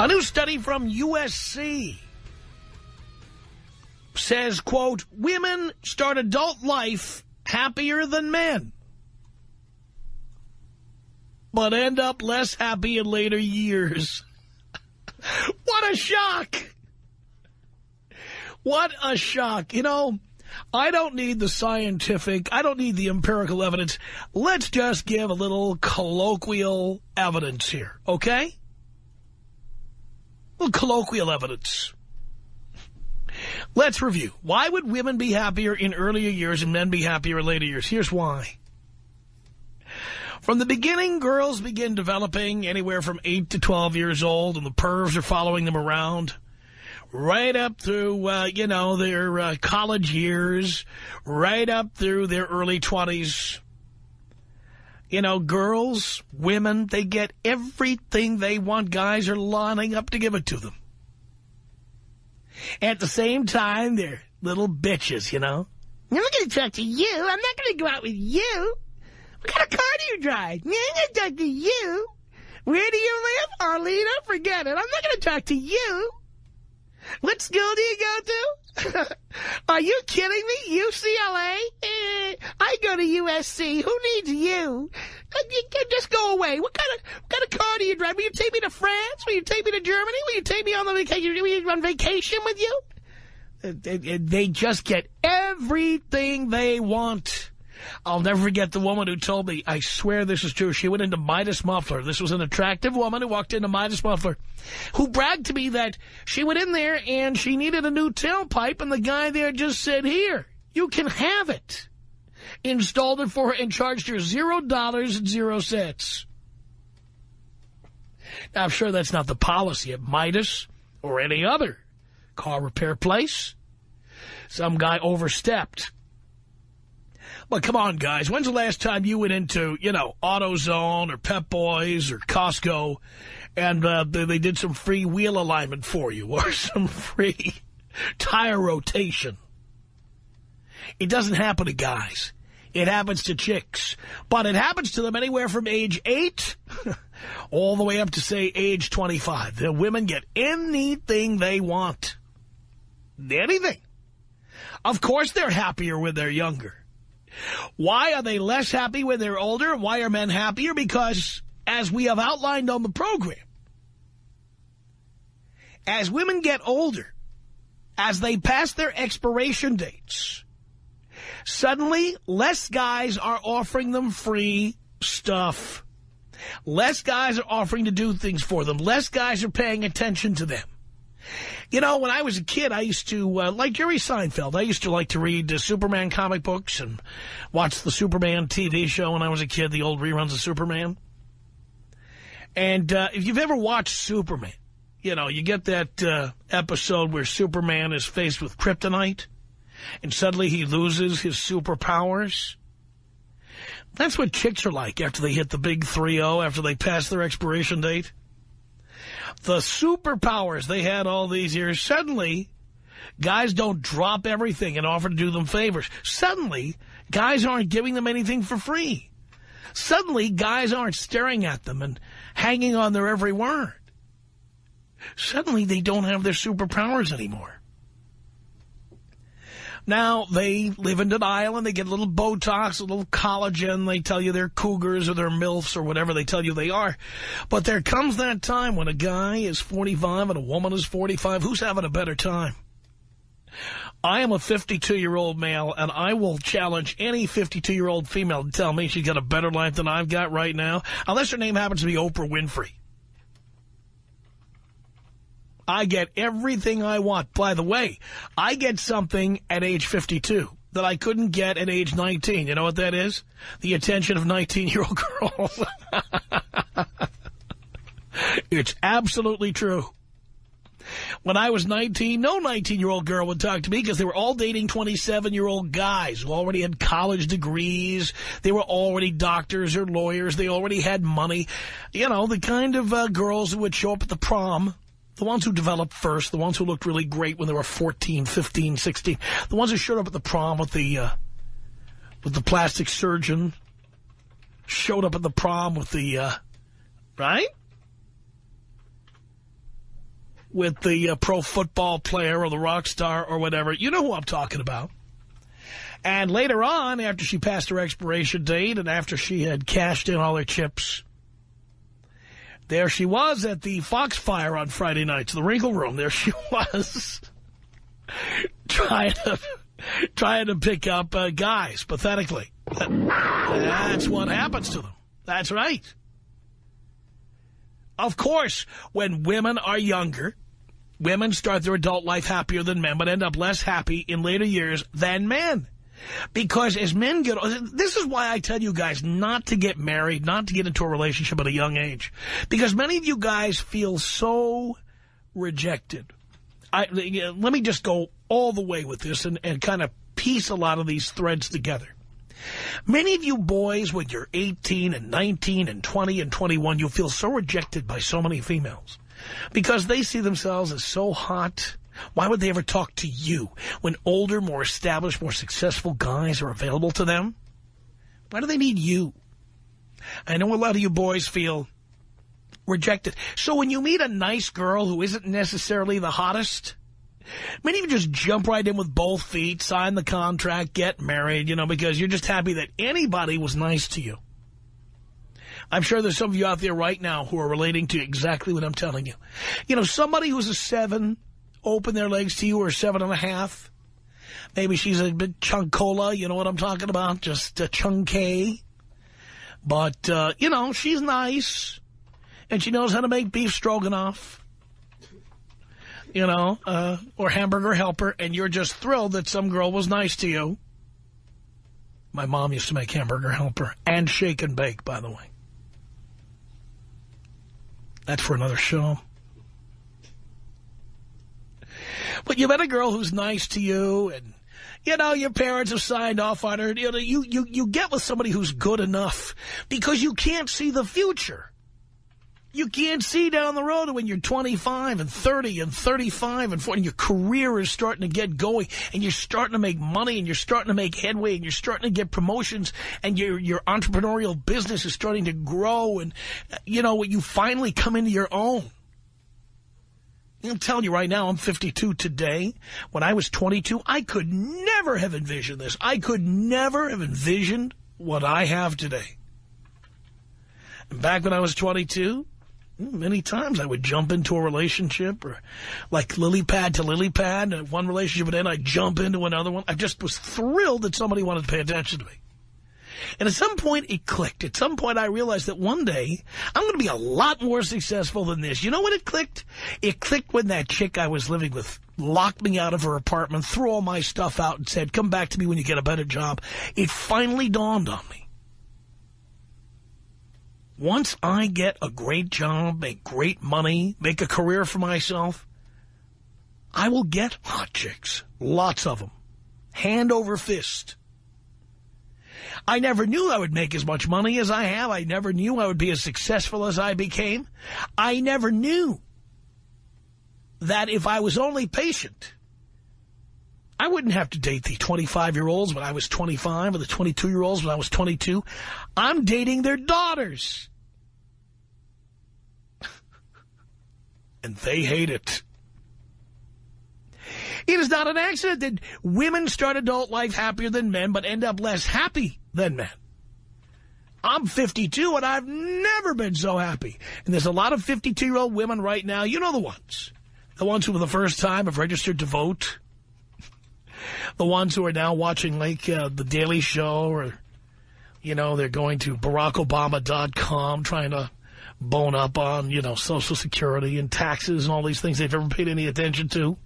A new study from USC says, quote, women start adult life happier than men, but end up less happy in later years. What a shock. What a shock. You know, I don't need the scientific, I don't need the empirical evidence. Let's just give a little colloquial evidence here, okay? A little colloquial evidence. Let's review. Why would women be happier in earlier years and men be happier in later years? Here's why. From the beginning, girls begin developing anywhere from 8 to 12 years old, and the pervs are following them around. Right up through, their college years, right up through their early 20s. You know, girls, women, they get everything they want. Guys are lining up to give it to them. At the same time, they're little bitches, you know. I'm not going to talk to you. I'm not going to go out with you. What kind of car do you drive? I'm not going to talk to you. Where do you live, Arlena? Forget it. I'm not going to talk to you. What school do you go to? Are you kidding me? UCLA? I go to USC. Who needs you? Just go away. What kind of car do you drive? Will you take me to France? Will you take me to Germany? Will you take me on the vacation? Will you on vacation with you? They just get everything they want. I'll never forget the woman who told me, I swear this is true, she went into Midas Muffler. This was an attractive woman who walked into Midas Muffler, who bragged to me that she went in there and she needed a new tailpipe, and the guy there just said, here, you can have it. Installed it for her and charged her $0.00. Now, I'm sure that's not the policy at Midas or any other car repair place. Some guy overstepped. But come on, guys. When's the last time you went into, AutoZone or Pep Boys or Costco and they did some free wheel alignment for you or some free tire rotation? It doesn't happen to guys. It happens to chicks. But it happens to them anywhere from age 8 all the way up to, say, age 25. The women get anything they want. Anything. Of course they're happier when they're younger. Why are they less happy when they're older? Why are men happier? Because, as we have outlined on the program, as women get older, as they pass their expiration dates, suddenly less guys are offering them free stuff. Less guys are offering to do things for them. Less guys are paying attention to them. You know, when I was a kid, I used to, like Jerry Seinfeld, I used to like to read Superman comic books and watch the Superman TV show when I was a kid, the old reruns of Superman. And if you've ever watched Superman, you get that episode where Superman is faced with kryptonite and suddenly he loses his superpowers. That's what chicks are like after they hit the big 3-0, after they pass their expiration date. The superpowers they had all these years, suddenly guys don't drop everything and offer to do them favors. Suddenly, guys aren't giving them anything for free. Suddenly, guys aren't staring at them and hanging on their every word. Suddenly, they don't have their superpowers anymore. Now, they live in denial and they get a little Botox, a little collagen. They tell you they're cougars or they're MILFs or whatever they tell you they are. But there comes that time when a guy is 45 and a woman is 45. Who's having a better time? I am a 52-year-old male, and I will challenge any 52-year-old female to tell me she's got a better life than I've got right now, unless her name happens to be Oprah Winfrey. I get everything I want. By the way, I get something at age 52 that I couldn't get at age 19. You know what that is? The attention of 19-year-old girls. It's absolutely true. When I was 19, no 19-year-old girl would talk to me because they were all dating 27-year-old guys who already had college degrees. They were already doctors or lawyers. They already had money. The kind of girls who would show up at the prom. The ones who developed first, the ones who looked really great when they were 14, 15, 16, the ones who showed up at the prom with the plastic surgeon, showed up at the prom with the, right? with the pro football player or the rock star or whatever. You know who I'm talking about. And later on, after she passed her expiration date and after she had cashed in all her chips, there she was at the Foxfire on Friday nights, the Wrinkle Room. There she was trying to pick up guys, pathetically. That's what happens to them. That's right. Of course, when women are younger, women start their adult life happier than men, but end up less happy in later years than men. Because as men get, this is why I tell you guys not to get married, not to get into a relationship at a young age. Because many of you guys feel so rejected. Let me just go all the way with this and kind of piece a lot of these threads together. Many of you boys, when you're 18 and 19 and 20 and 21, you feel so rejected by so many females because they see themselves as so hot. Why would they ever talk to you when older, more established, more successful guys are available to them? Why do they need you? I know a lot of you boys feel rejected. So when you meet a nice girl who isn't necessarily the hottest, many of you just jump right in with both feet, sign the contract, get married, you know, because you're just happy that anybody was nice to you. I'm sure there's some of you out there right now who are relating to exactly what I'm telling you. You know, somebody who's a 7 open their legs to you, or 7.5. Maybe she's a bit chunkola, you know what I'm talking about, just a chunky. But, you know, she's nice, and she knows how to make beef stroganoff, you know, or hamburger helper, and you're just thrilled that some girl was nice to you. My mom used to make hamburger helper and shake and bake, by the way. That's for another show. But you met a girl who's nice to you, and, you know, your parents have signed off on her. You know, you get with somebody who's good enough because you can't see the future. You can't see down the road when you're 25 and 30 and 35 and 40, and your career is starting to get going, and you're starting to make money, and you're starting to make headway, and you're starting to get promotions, and your entrepreneurial business is starting to grow, and, you know, you finally come into your own. I'm telling you right now, I'm 52 today. When I was 22, I could never have envisioned this. I could never have envisioned what I have today. And back when I was 22, many times I would jump into a relationship, or like lily pad to lily pad, and one relationship would end, I'd jump into another one. I just was thrilled that somebody wanted to pay attention to me. And at some point, it clicked. At some point, I realized that one day, I'm going to be a lot more successful than this. You know when it clicked? It clicked when that chick I was living with locked me out of her apartment, threw all my stuff out, and said, come back to me when you get a better job. It finally dawned on me. Once I get a great job, make great money, make a career for myself, I will get hot chicks. Lots of them. Hand over fist. I never knew I would make as much money as I have. I never knew I would be as successful as I became. I never knew that if I was only patient, I wouldn't have to date the 25-year-olds when I was 25 or the 22-year-olds when I was 22. I'm dating their daughters. And they hate it. It is not an accident that women start adult life happier than men, but end up less happy than men. I'm 52, and I've never been so happy. And there's a lot of 52-year-old women right now. You know the ones. The ones who for the first time have registered to vote. The ones who are now watching, like, The Daily Show, or, you know, they're going to BarackObama.com trying to bone up on, you know, Social Security and taxes and all these things they've never paid any attention to.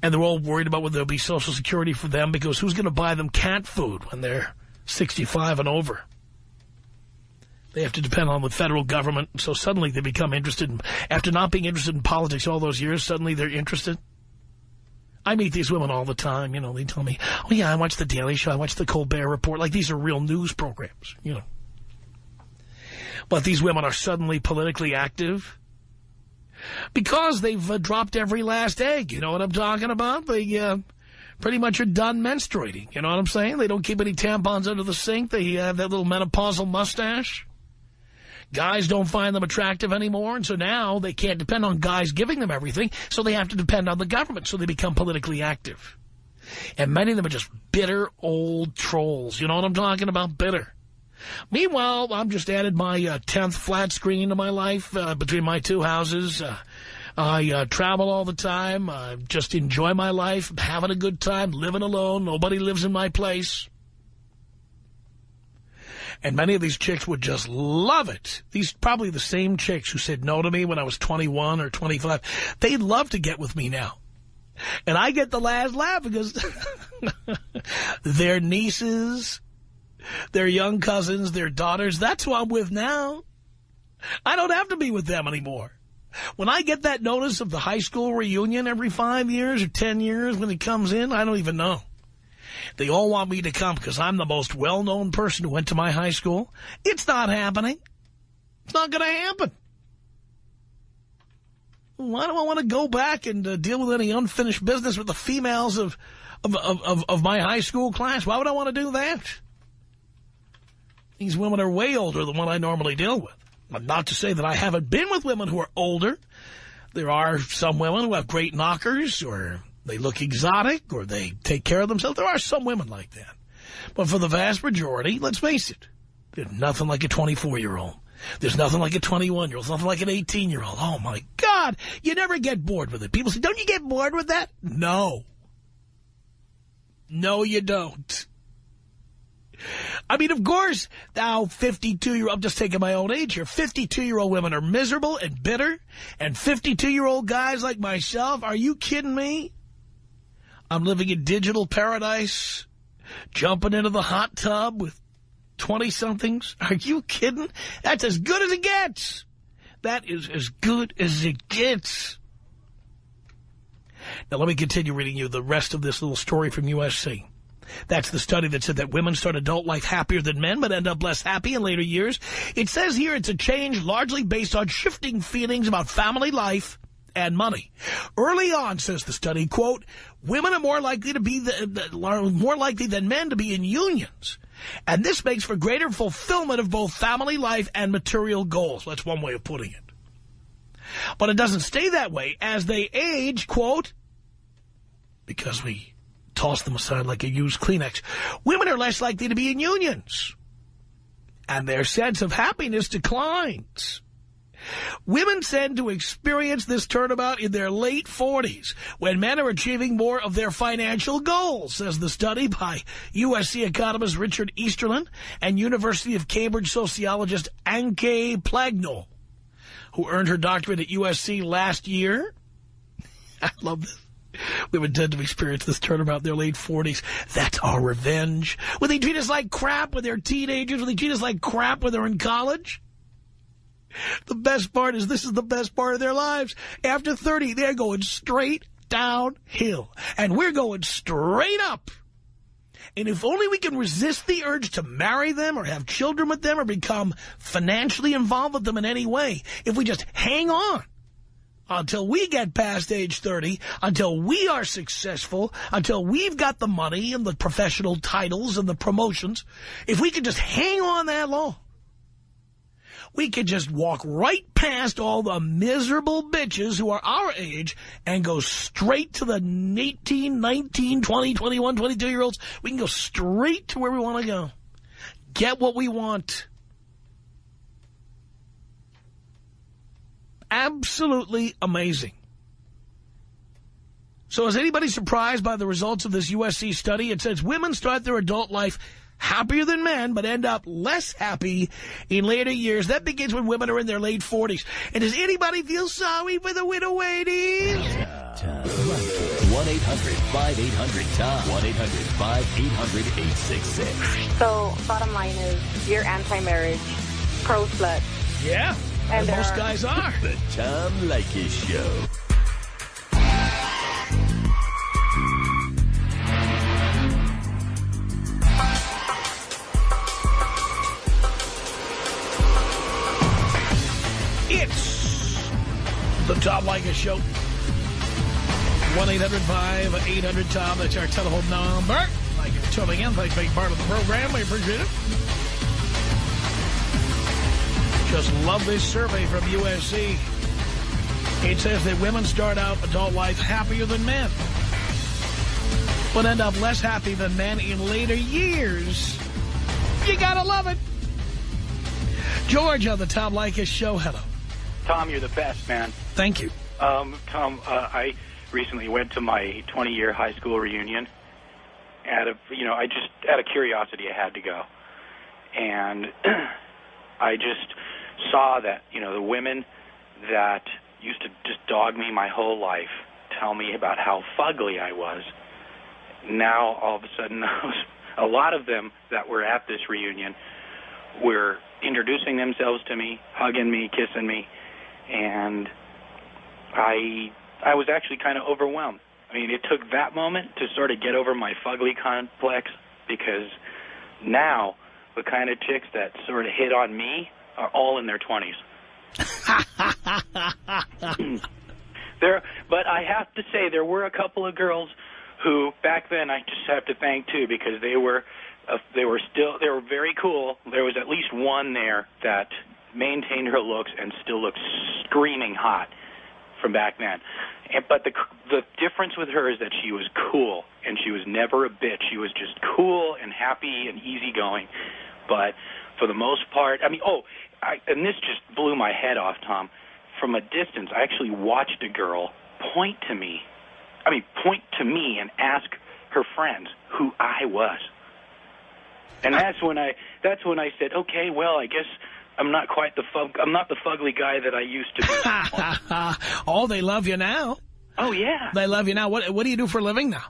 And they're all worried about whether there'll be Social Security for them, because who's going to buy them cat food when they're 65 and over? They have to depend on the federal government. So suddenly they become interested in, after not being interested in politics all those years, suddenly they're interested. I meet these women all the time. You know, they tell me, oh, yeah, I watch The Daily Show. I watch The Colbert Report. Like, these are real news programs, you know. But these women are suddenly politically active because they've dropped every last egg. You know what I'm talking about? They pretty much are done menstruating. You know what I'm saying? They don't keep any tampons under the sink. They have that little menopausal mustache. Guys don't find them attractive anymore, and so now they can't depend on guys giving them everything, so they have to depend on the government, so they become politically active. And many of them are just bitter old trolls. You know what I'm talking about? Bitter. Meanwhile, I've just added my 10th flat screen to my life between my two houses. I travel all the time. I just enjoy my life, having a good time, living alone. Nobody lives in my place. And many of these chicks would just love it. These probably the same chicks who said no to me when I was 21 or 25. They'd love to get with me now. And I get the last laugh because their nieces, their young cousins, their daughters, that's who I'm with now. I don't have to be with them anymore. When I get that notice of the high school reunion every 5 years or 10 years when it comes in, I don't even know. They all want me to come because I'm the most well-known person who went to my high school. It's not happening. It's not going to happen. Why do I want to go back and deal with any unfinished business with the females of my high school class? Why would I want to do that? These women are way older than what I normally deal with. Not to say that I haven't been with women who are older. There are some women who have great knockers, or they look exotic, or they take care of themselves. There are some women like that. But for the vast majority, let's face it, there's nothing like a 24-year-old. There's nothing like a 21-year-old. There's nothing like an 18-year-old. Oh, my God. You never get bored with it. People say, don't you get bored with that? No. No, you don't. I mean, of course, now 52-year-old, I'm just taking my own age here, 52-year-old women are miserable and bitter, and 52-year-old guys like myself, are you kidding me? I'm living in digital paradise, jumping into the hot tub with 20-somethings. Are you kidding? That's as good as it gets. That is as good as it gets. Now, let me continue reading you the rest of this little story from USC. That's the study that said that women start adult life happier than men but end up less happy in later years. It says here it's a change largely based on shifting feelings about family life and money. Early on, says the study, quote, women are more likely to be more likely than men to be in unions. And this makes for greater fulfillment of both family life and material goals. That's one way of putting it. But it doesn't stay that way. As they age, quote, because we toss them aside like a used Kleenex, women are less likely to be in unions, and their sense of happiness declines. Women tend to experience this turnabout in their late 40s, when men are achieving more of their financial goals, says the study by USC economist Richard Easterlin and University of Cambridge sociologist Anke Plagnol, who earned her doctorate at USC last year. I love this. Women tend to experience this turnabout in their late 40s. That's our revenge. When they treat us like crap when they're teenagers, when they treat us like crap when they're in college. The best part is this is the best part of their lives. After 30, they're going straight downhill. And we're going straight up. And if only we can resist the urge to marry them or have children with them or become financially involved with them in any way, if we just hang on until we get past age 30, until we are successful, until we've got the money and the professional titles and the promotions, if we could just hang on that long, we could just walk right past all the miserable bitches who are our age and go straight to the 18, 19, 20, 21, 22-year-olds. We can go straight to where we want to go. Get what we want. Absolutely amazing. So is anybody surprised by the results of this USC study? It says women start their adult life happier than men, but end up less happy in later years. That begins when women are in their late 40s. And does anybody feel sorry for the widow ladies? 1-800-5800-TOM. 1-800-5800-866. So, bottom line is, you're anti-marriage, pro-slut. Yeah, and most guys are. The Tom Leykis Show. It's the Tom Leykis Show. 1-800-5800-TOM. That's our telephone number. Thank you for tuning in. Thanks for being part of the program. We appreciate it. Just love this survey from USC. It says that women start out adult life happier than men, but end up less happy than men in later years. You gotta love it. George on the Tom Leykis show. Hello. Tom, you're the best, man. Thank you. Tom, I recently went to my 20-year high school reunion. Out of curiosity, I had to go. And I just saw that, the women that used to just dog me my whole life tell me about how fugly I was. Now, all of a sudden, a lot of them that were at this reunion were introducing themselves to me, hugging me, kissing me, and I was actually kind of overwhelmed. I mean, it took that moment to sort of get over my fugly complex, because now the kind of chicks that sort of hit on me are all in their 20s. But I have to say, there were a couple of girls who back then I just have to thank too, because they were very cool. There was at least one there that maintained her looks and still looked screaming hot from back then. But the difference with her is that she was cool, and she was never a bitch. She was just cool and happy and easygoing. But for the most part, and this just blew my head off, Tom. From a distance, I actually watched a girl point to me and ask her friends who I was. And that's when I said, okay, well, I guess I'm not the fugly guy that I used to be. Oh, they love you now. Oh, yeah. They love you now. What do you do for a living now?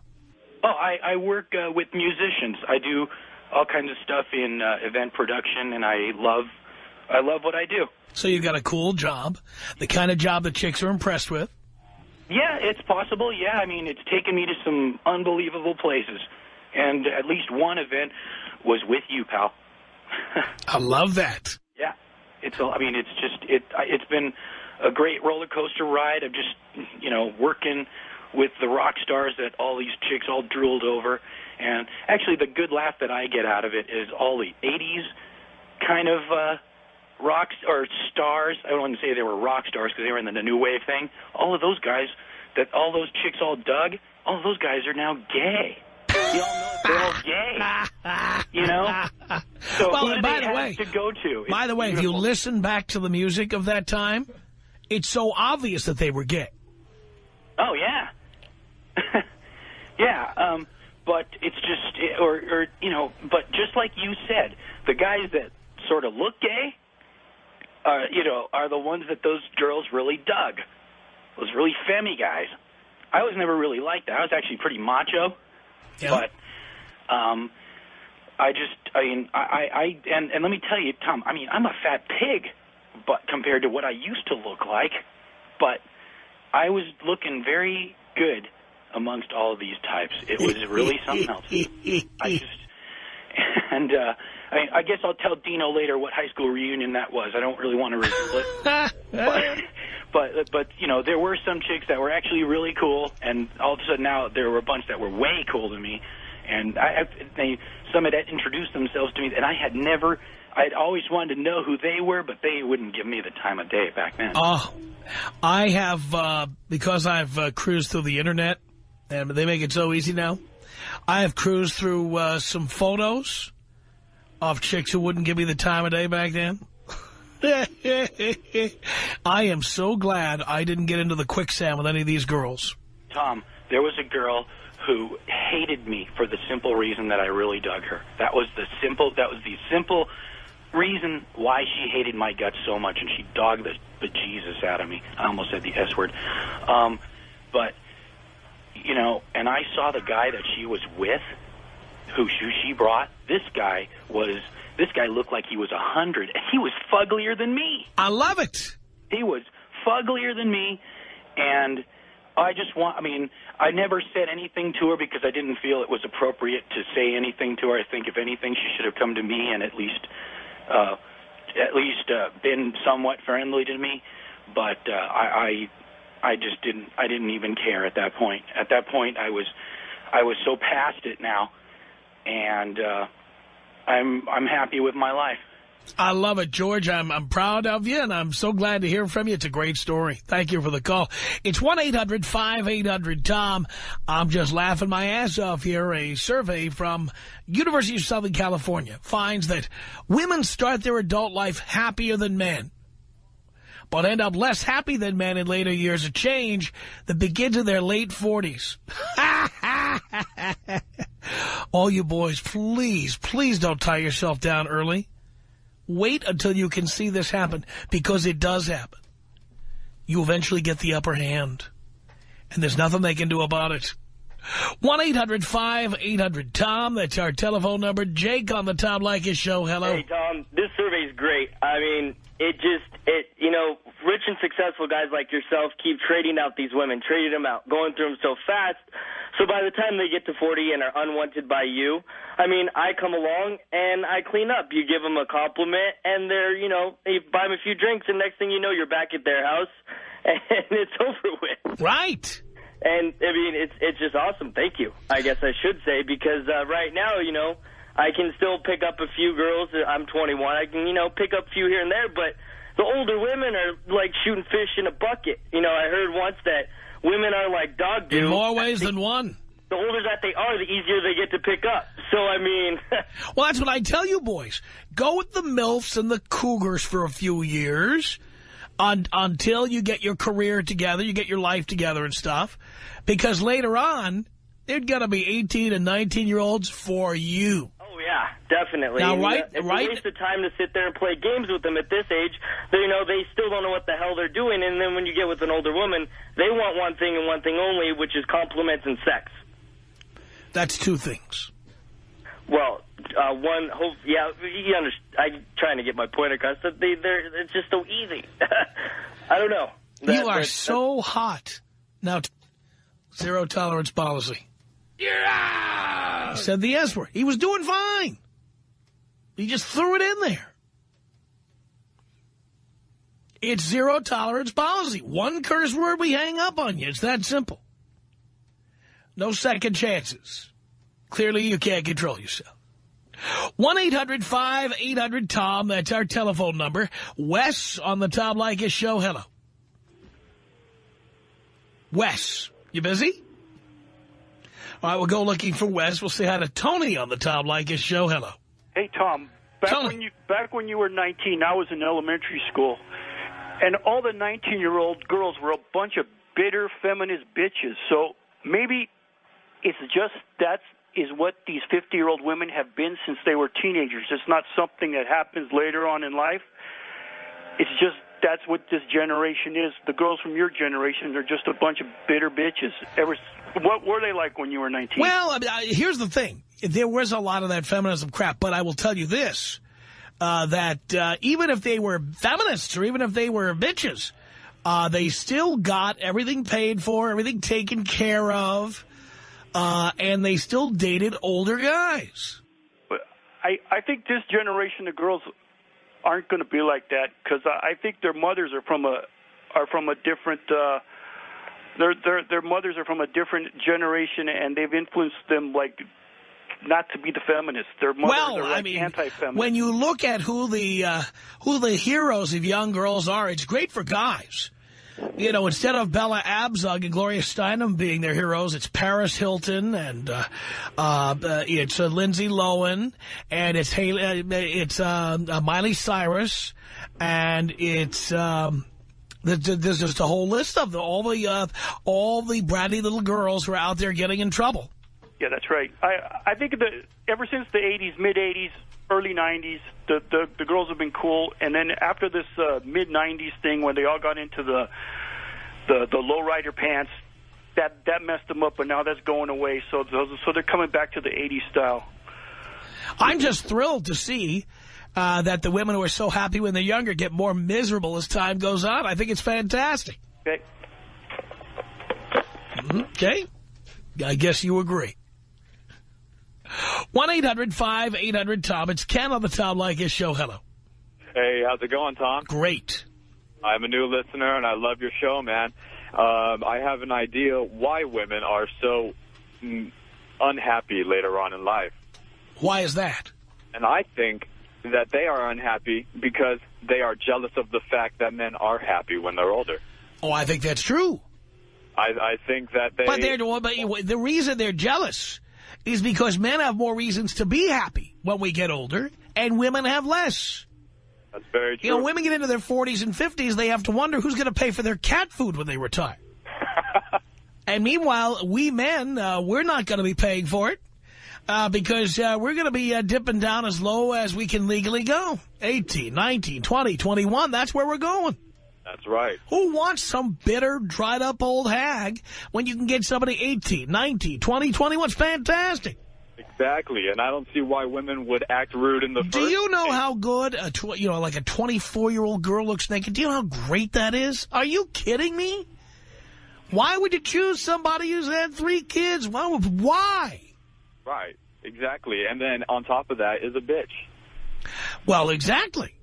Oh, I work with musicians. I do all kinds of stuff in event production, and I love what I do. So you've got a cool job, the kind of job that chicks are impressed with. Yeah, it's possible. Yeah, I mean, it's taken me to some unbelievable places. And at least one event was with you, pal. I love that. Yeah. It's been a great roller coaster ride of just, working with the rock stars that all these chicks all drooled over. And actually the good laugh that I get out of it is all the 80s kind of rocks or stars. I don't want to say they were rock stars because they were in the new wave thing. All of those guys that all those chicks all dug, all of those guys are now gay. You all know they're all gay. So well, who do by they the have way, to go to? By the way, if you listen back to the music of that time, it's so obvious that they were gay. Oh, yeah. Yeah, but it's just, but just like you said, the guys that sort of look gay, are the ones that those girls really dug. Those really femmy guys. I was never really like that. I was actually pretty macho. Yeah. But and let me tell you, Tom, I'm a fat pig, but compared to what I used to look like, but I was looking very good amongst all of these types. It was really something else. I guess I'll tell Dino later what high school reunion that was. I don't really want to reveal it. But there were some chicks that were actually really cool, and all of a sudden now there were a bunch that were way cooler than me. And some had introduced themselves to me, and I'd always wanted to know who they were, but they wouldn't give me the time of day back then. Oh, I have, because I've cruised through the Internet, and they make it so easy now, I have cruised through some photos of chicks who wouldn't give me the time of day back then. I am so glad I didn't get into the quicksand with any of these girls. Tom, there was a girl who hated me for the simple reason that I really dug her. That was the simple reason why she hated my guts so much, and she dogged the bejesus out of me. I almost said the S word. But, and I saw the guy that she was with, who she brought. This guy looked like he was 100, and he was fugglier than me. I love it. He was fugglier than me, and I never said anything to her because I didn't feel it was appropriate to say anything to her. I think, if anything, she should have come to me and at least been somewhat friendly to me. But I just didn't. I didn't even care at that point. At that point, I was so past it now, and I'm happy with my life. I love it, George. I'm proud of you, and I'm so glad to hear from you. It's a great story. Thank you for the call. It's 1-800-5800-TOM. I'm just laughing my ass off here. A survey from University of Southern California finds that women start their adult life happier than men, but end up less happy than men in later years. A change that begins in their late 40s. All you boys, please, please don't tie yourself down early. Wait until you can see this happen, because it does happen. You eventually get the upper hand, and there's nothing they can do about it. 1-800-5800-TOM. That's our telephone number. Jake on the Tom Leykis Show. Hello. Hey, Tom. This survey's great. I mean, you know, rich and successful guys like yourself keep trading out these women, trading them out, going through them so fast. So by the time they get to 40 and are unwanted by you, I mean, I come along and I clean up. You give them a compliment, and they're, you know, you buy them a few drinks, and next thing you know, you're back at their house, and it's over with. Right. And, I mean, it's just awesome. Thank you, I guess I should say, because right now, you know, I can still pick up a few girls. I'm 21. I can, you know, pick up a few here and there, but the older women are like shooting fish in a bucket. You know, I heard once that women are like dog do. In more ways than one. The older that they are, the easier they get to pick up. So, I mean... Well, that's what I tell you, boys. Go with the MILFs and the Cougars for a few years until you get your career together, you get your life together and stuff. Because later on, they're going to be 18 and 19-year-olds for you. Oh, yeah, definitely. Now, It's a waste of time to sit there and play games with them at this age. You know, they still don't know what the hell they're doing. And then when you get with an older woman, they want one thing and one thing only, which is compliments and sex. That's two things. Well, one, yeah, you understand. I'm trying to get my point across. It's just so easy. I don't know. You are so hot. Now, zero tolerance policy. Yeah! He said the S word. He was doing fine. He just threw it in there. It's zero tolerance policy. One curse word, we hang up on you. It's that simple. No second chances. Clearly, you can't control yourself. 1-800-5800-TOM. That's our telephone number. Wes on the Tom Leykis Show. Hello. Wes, you busy? All right, we'll go looking for Wes. We'll say hi to Tony on the Tom Leykis Show. Hello. Hey, Tom. Back when you were 19, I was in elementary school, and all the 19-year-old girls were a bunch of bitter feminist bitches. So maybe it's just that is what these 50-year-old women have been since they were teenagers. It's not something that happens later on in life. It's just that's what this generation is. The girls from your generation are just a bunch of bitter bitches. What were they like when you were 19? Well, I mean, here's the thing. There was a lot of that feminism crap, but I will tell you this, that even if they were feminists or even if they were bitches, they still got everything paid for, everything taken care of, and they still dated older guys. But I think this generation of girls aren't going to be like that, because I think their mothers are from a different their mothers are from a different generation, and they've influenced them like not to be the feminists. Their mothers are like anti-feminist. When you look at who the heroes of young girls are, it's great for guys. You know, instead of Bella Abzug and Gloria Steinem being their heroes, it's Paris Hilton and it's Lindsay Lohan and it's Miley Cyrus and it's there's just a whole list of all the bratty little girls who are out there getting in trouble. Yeah, that's right. I think that ever since the 80s, mid-80s, early 90s, the girls have been cool. And then after this mid-90s thing when they all got into the lowrider pants, that messed them up, but now that's going away. So they're coming back to the 80s style. I'm just thrilled to see that the women who are so happy when they're younger get more miserable as time goes on. I think it's fantastic. Okay. Okay. I guess you agree. 1-800-5800-TOM. It's Ken on the Tom Leykis Show. Hello. Hey, how's it going, Tom? Great. I'm a new listener, and I love your show, man. I have an idea why women are so unhappy later on in life. Why is that? And I think that they are unhappy because they are jealous of the fact that men are happy when they're older. Oh, I think that's true. I think that they... But the reason they're jealous is because men have more reasons to be happy when we get older, and women have less. That's very true. You know, women get into their 40s and 50s, they have to wonder who's going to pay for their cat food when they retire. And meanwhile, we men, we're not going to be paying for it because we're going to be dipping down as low as we can legally go. 18, 19, 20, 21, that's where we're going. That's right. Who wants some bitter, dried-up old hag when you can get somebody 18, 19, 20, 21? It's fantastic. Exactly, and I don't see why women would act rude in the first Do you know place. how good, like a 24-year-old girl looks naked? Do you know how great that is? Are you kidding me? Why would you choose somebody who's had 3 kids? Why? Right, exactly. And then on top of that is a bitch. Well, exactly.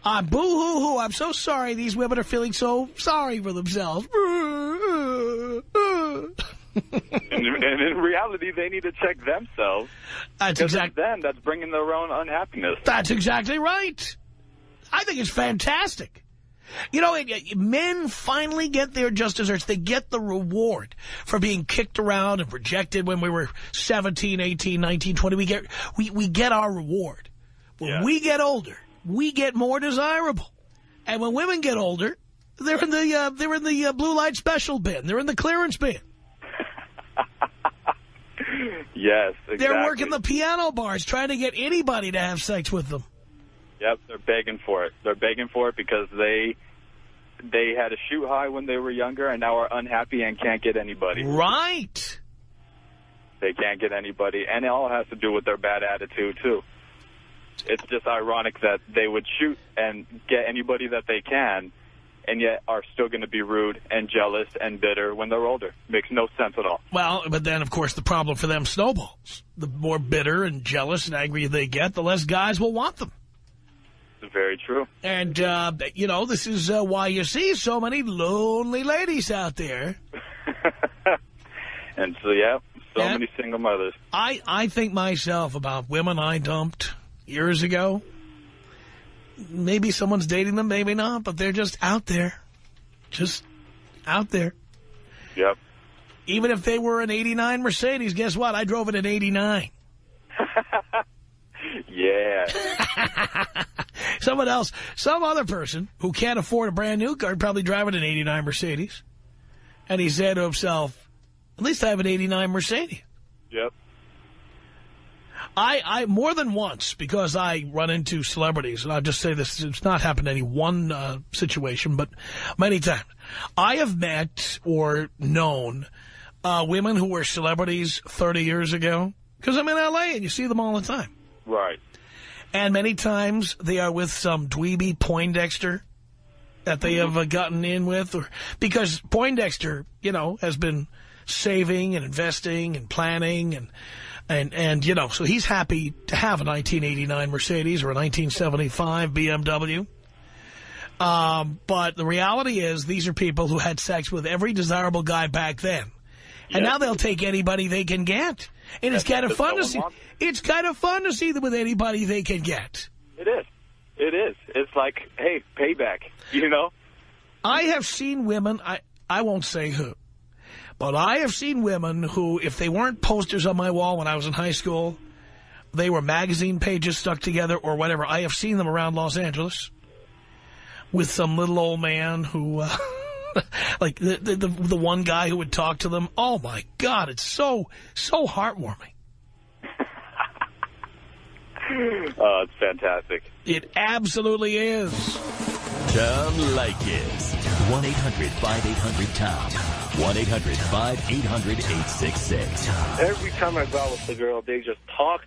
Boo-hoo-hoo. I'm so sorry these women are feeling so sorry for themselves. And in reality, they need to check themselves. That's because it's them that's bringing their own unhappiness. That's exactly right. I think it's fantastic. You know, men finally get their just desserts. They get the reward for being kicked around and rejected when we were 17, 18, 19, 20. We get our reward. When we get older, we get more desirable. And when women get older, they're in the blue light special bin. They're in the clearance bin. Yes, exactly. They're working the piano bars trying to get anybody to have sex with them. Yep, they're begging for it. They're begging for it because they had a shoot high when they were younger and now are unhappy and can't get anybody. Right. They can't get anybody, and it all has to do with their bad attitude, too. It's just ironic that they would shoot and get anybody that they can, and yet are still going to be rude and jealous and bitter when they're older. Makes no sense at all. Well, but then, of course, the problem for them snowballs. The more bitter and jealous and angry they get, the less guys will want them. Very true. And, you know, this is why you see so many lonely ladies out there. And so, many single mothers. I think myself about women I dumped years ago. Maybe someone's dating them, maybe not, but they're just out there. Just out there. Yep. Even if they were an 89 Mercedes, guess what? I drove it in 89. Yeah. Some other person who can't afford a brand new car probably driving an 89 Mercedes. And he said to himself, at least I have an 89 Mercedes. Yep. I more than once, because I run into celebrities, and I'll just say this, it's not happened in any one situation, but many times. I have met or known women who were celebrities 30 years ago, because I'm in L.A. and you see them all the time. Right. And many times they are with some dweeby Poindexter that they have gotten in with, or because Poindexter, you know, has been saving and investing and planning and you know, so he's happy to have a 1989 Mercedes or a 1975 BMW. But the reality is these are people who had sex with every desirable guy back then. And now they'll take anybody they can get. And it's kind of fun to see. It's kind of fun to see them with anybody they can get. It is. It is. It's like, hey, payback, you know? I have seen women, I won't say who, but I have seen women who, if they weren't posters on my wall when I was in high school, they were magazine pages stuck together or whatever. I have seen them around Los Angeles with some little old man who, like the one guy who would talk to them. Oh, my God, it's so heartwarming. Oh, it's fantastic. It absolutely is. Tom Leykis. 1-800-5800-TOM. 1-800-5800-866. Every time I go out with the girl, they just talk.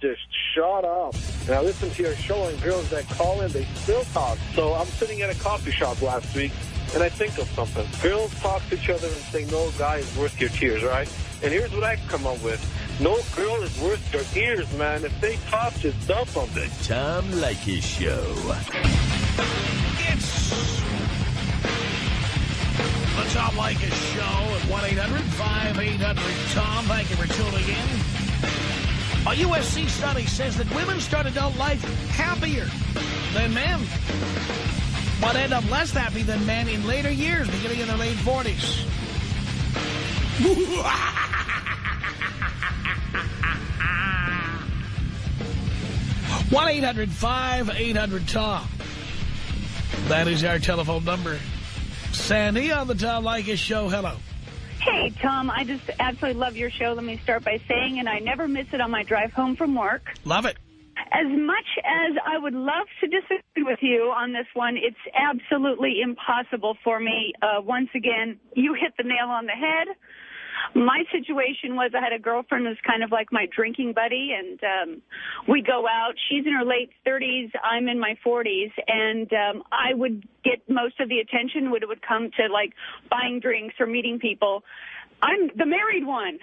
Just shut up. And I listen to your show, and girls that call in, they still talk. So I'm sitting at a coffee shop last week, and I think of something. Girls talk to each other and say, no guy is worth your tears, right? And here's what I come up with. No girl is worth your ears, man. If they talk, just dump something. Tom Leykis Show. It's the Tom Leykis Show at 1-800-5800-TOM. Thank you for tuning in. A USC study says that women start adult life happier than men, but end up less happy than men in later years, beginning in their late 40s. 1-800-5800-TOM. That is our telephone number. Sandy on the Tom Leykis show. Hello. Hey, Tom, I just absolutely love your show. Let me start by saying, and I never miss it on my drive home from work. Love it. As much as I would love to disagree with you on this one, it's absolutely impossible for me. Once again, you hit the nail on the head. My situation was I had a girlfriend who was kind of like my drinking buddy, and we go out. She's in her late 30s. I'm in my 40s, and I would get most of the attention when it would come to, like, buying drinks or meeting people. I'm the married one,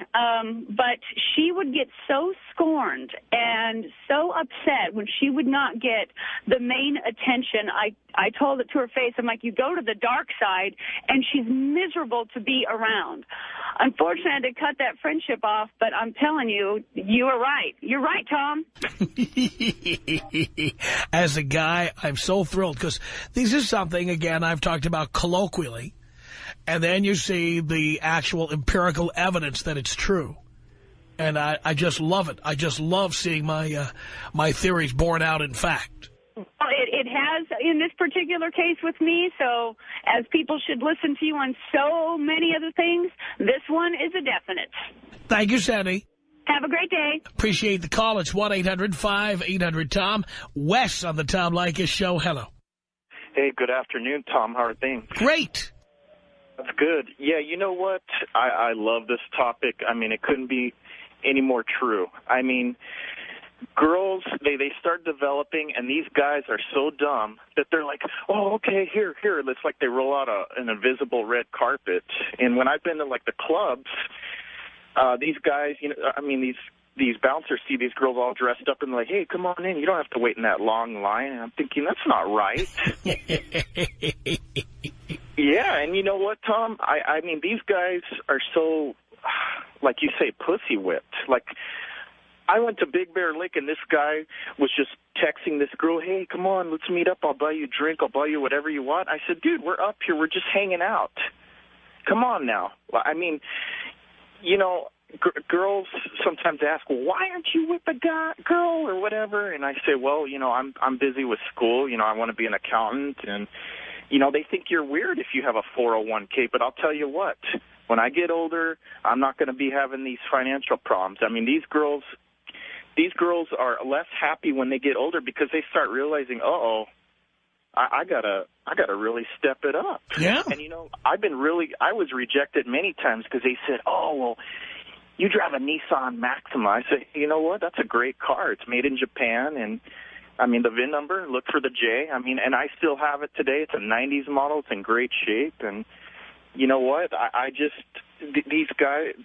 but she would get so scorned and so upset when she would not get the main attention. I told it to her face. I'm like, you go to the dark side, and she's miserable to be around. Unfortunately, I had to cut that friendship off, but I'm telling you, you are right. You're right, Tom. As a guy, I'm so thrilled because this is something, again, I've talked about colloquially. And then you see the actual empirical evidence that it's true. And I just love it. I just love seeing my my theories borne out in fact. Well, it has in this particular case with me, so as people should listen to you on so many other things, this one is a definite. Thank you, Sandy. Have a great day. Appreciate the call. It's 1-800-5800-TOM. Wes on the Tom Leykis show. Hello. Hey, good afternoon, Tom. How are things? Great. That's good. Yeah, you know what? I love this topic. I mean, it couldn't be any more true. I mean, girls, they start developing, and these guys are so dumb that they're like, oh, okay, here. It's like they roll out an invisible red carpet. And when I've been to, like, the clubs, these guys, you know, I mean, these bouncers see these girls all dressed up and they're like, hey, come on in. You don't have to wait in that long line. And I'm thinking, that's not right. Yeah, and you know what, Tom? I mean, these guys are so, like you say, pussy whipped. Like, I went to Big Bear Lake, and this guy was just texting this girl, hey, come on, let's meet up. I'll buy you a drink. I'll buy you whatever you want. I said, dude, we're up here. We're just hanging out. Come on now. I mean, you know, girls sometimes ask, well, why aren't you with a girl or whatever? And I say, well, you know, I'm busy with school. You know, I want to be an accountant, and you know, they think you're weird if you have a 401k, but I'll tell you what, when I get older, I'm not going to be having these financial problems. I mean, these girls are less happy when they get older because they start realizing, uh-oh, I gotta really step it up. Yeah. And, you know, I was rejected many times because they said, oh, well, you drive a Nissan Maxima. I said, you know what, that's a great car. It's made in Japan, and I mean, the VIN number, look for the J. I mean, and I still have it today. It's a 90s model. It's in great shape. And you know what? I just, these guys,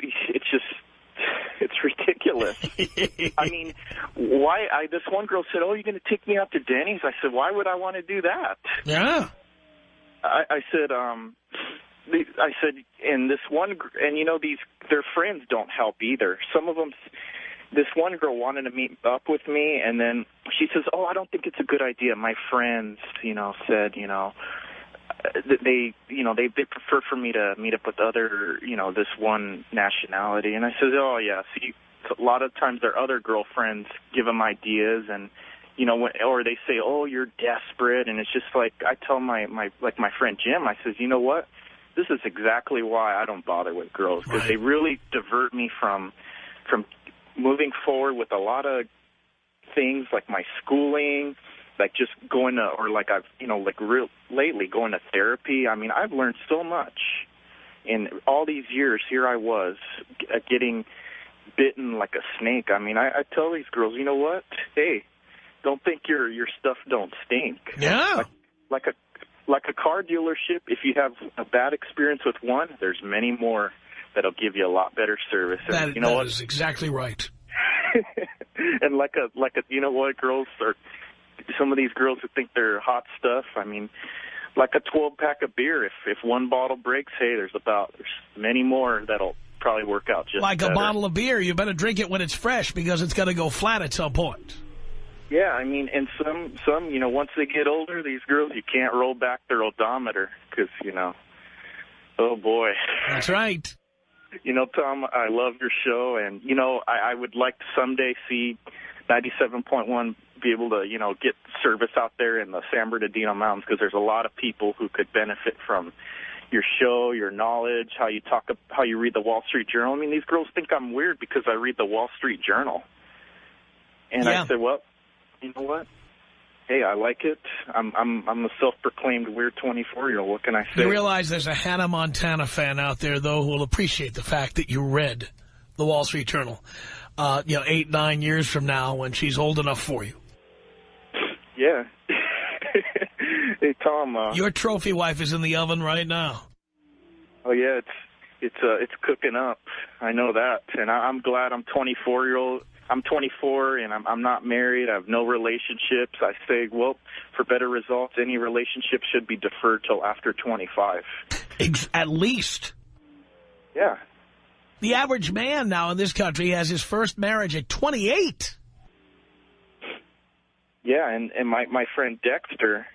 it's ridiculous. I mean, this one girl said, oh, you're going to take me out to Denny's? I said, why would I want to do that? Yeah. I said, and this one, and you know, their friends don't help either. Some of them, this one girl wanted to meet up with me, and then she says, oh, I don't think it's a good idea. My friends, you know, said, you know, they prefer for me to meet up with other, you know, this one nationality. And I said, oh, yeah, see, a lot of times their other girlfriends give them ideas, and, you know, or they say, oh, you're desperate. And it's just like, I tell my friend Jim, I says, you know what? This is exactly why I don't bother with girls, because they really divert me from moving forward with a lot of things like my schooling, like just going to, or like I've, you know, like lately going to therapy. I mean, I've learned so much in all these years. Here I was getting bitten like a snake. I mean, I tell these girls, you know what? Hey, don't think your stuff don't stink. Yeah. Like a car dealership, if you have a bad experience with one, there's many more that'll give you a lot better service. And you know what? That is exactly right. And like a, you know what, girls are, some of these girls that think they're hot stuff. I mean, like a 12-pack of beer. If one bottle breaks, hey, there's many more that'll probably work out just like better. a bottle of beer. You better drink it when it's fresh because it's going to go flat at some point. Yeah, I mean, and some, once they get older, these girls, you can't roll back their odometer because, oh, boy. That's right. Tom, I love your show, and, I would like to someday see 97.1 be able to, get service out there in the San Bernardino Mountains because there's a lot of people who could benefit from your show, your knowledge, how you read the Wall Street Journal. I mean, these girls think I'm weird because I read the Wall Street Journal. And I said, well, you know what? Hey, I like it. I'm a self-proclaimed weird 24-year-old. What can I say? You realize there's a Hannah Montana fan out there, though, who will appreciate the fact that you read the Wall Street Journal, 8, 9 years from now when she's old enough for you. Yeah. Hey, Tom. Your trophy wife is in the oven right now. Oh, yeah, it's cooking up. I know that. And I'm glad I'm 24-year-old. I'm 24, and I'm not married. I have no relationships. I say, well, for better results, any relationship should be deferred till after 25. At least. Yeah. The average man now in this country has his first marriage at 28. Yeah, and my friend Dexter,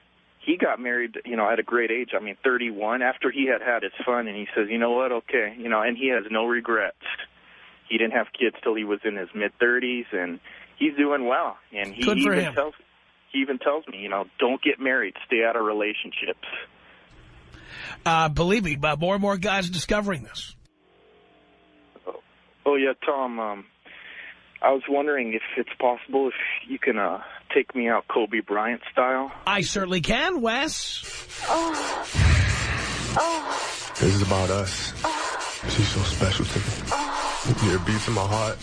he got married, at a great age. 31, after he had his fun, and he says, you know what, okay, and he has no regrets. He didn't have kids till he was in his mid-30s, and he's doing well. And he even tells me, don't get married, stay out of relationships. Believe me, more and more guys are discovering this. Oh yeah, Tom, I was wondering if it's possible if you can take me out Kobe Bryant style. I certainly can, Wes. This is about us. She's so special to me. Yeah, it beats in my heart.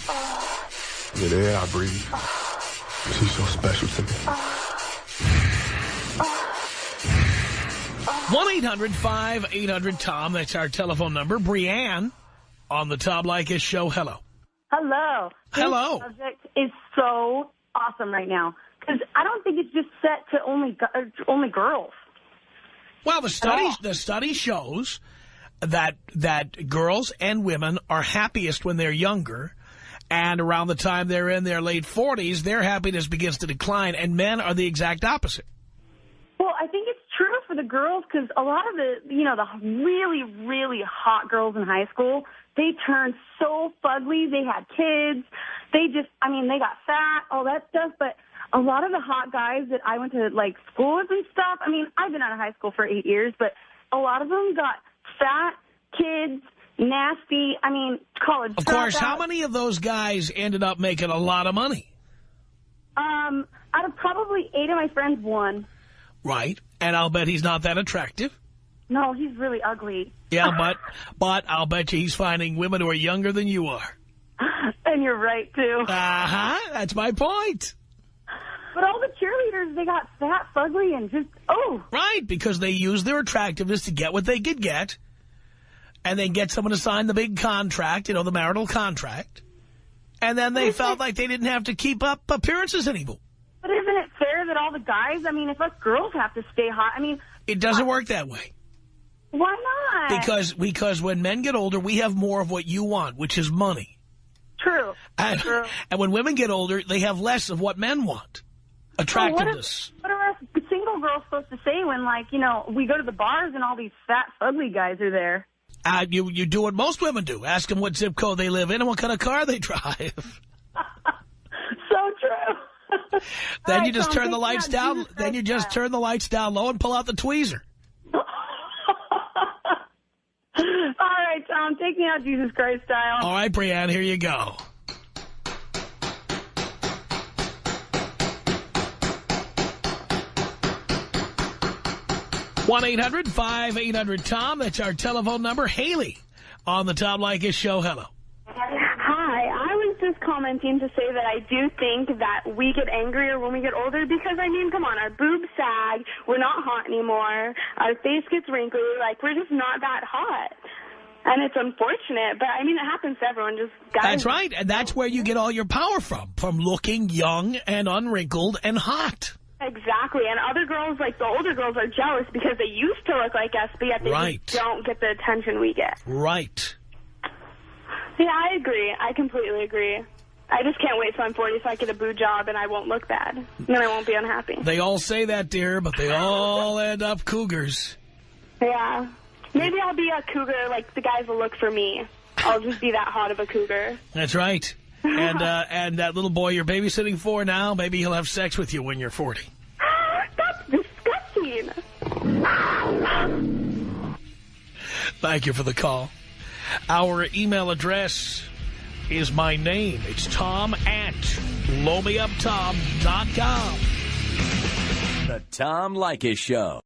Yeah, the air I breathe. She's so special to me. 1-800-5800-TOM. That's our telephone number. Brianne on the Tom Leykis show. Hello. Hello. Hello. This subject is so awesome right now because I don't think it's just set to only girls. Well, the study shows that girls and women are happiest when they're younger, and around the time they're in their late 40s, their happiness begins to decline, and men are the exact opposite. Well, I think it's true for the girls because a lot of the really, really hot girls in high school, they turned so fugly. They had kids. They got fat, all that stuff. But a lot of the hot guys that I went to, school with and stuff, I've been out of high school for 8 years, but a lot of them got fat, kids, nasty, college. Of course, how many of those guys ended up making a lot of money? Out of probably 8 of my friends, 1. Right, and I'll bet he's not that attractive. No, he's really ugly. Yeah, but I'll bet you he's finding women who are younger than you are. And you're right, too. Uh-huh, that's my point. But all the cheerleaders, they got fat, fugly, and just, Right, because they use their attractiveness to get what they could get, and then get someone to sign the big contract, the marital contract, and then they felt like they didn't have to keep up appearances anymore. But isn't it fair that all the guys, if us girls have to stay hot, It doesn't work that way. Why not? Because when men get older, we have more of what you want, which is money. True. And when women get older, they have less of what men want. Attractiveness. What are us single girls supposed to say when, we go to the bars and all these fat, ugly guys are there? You do what most women do. Ask them what zip code they live in and what kind of car they drive. So true. Then right, you just Tom, turn the lights down. Then you just turn the lights down low and pull out the tweezer. All right, Tom, take me out Jesus Christ style. All right, Brianne, here you go. One 1-800-5800-TOM. That's our telephone number. Haley on the Tom Leykis show. Hello. Hi. I was just commenting to say that I do think that we get angrier when we get older because, come on, our boobs sag. We're not hot anymore. Our face gets wrinkly. We're just not that hot. And it's unfortunate, but, it happens to everyone. Just guys. That's right. And that's where you get all your power from looking young and unwrinkled and hot. Exactly. And other girls, the older girls, are jealous because they used to look like us, but yet they just don't get the attention we get. Right. Yeah, I agree. I completely agree. I just can't wait till I'm 40 so I get a boo job and I won't look bad. And then I won't be unhappy. They all say that, dear, but they all end up cougars. Yeah. Maybe I'll be a cougar, like the guys will look for me. I'll just be that hot of a cougar. That's right. And that little boy you're babysitting for now, maybe he'll have sex with you when you're 40. That's disgusting. Thank you for the call. Our email address is my name. It's Tom@blowmeuptom.com. The Tom Leykis Show.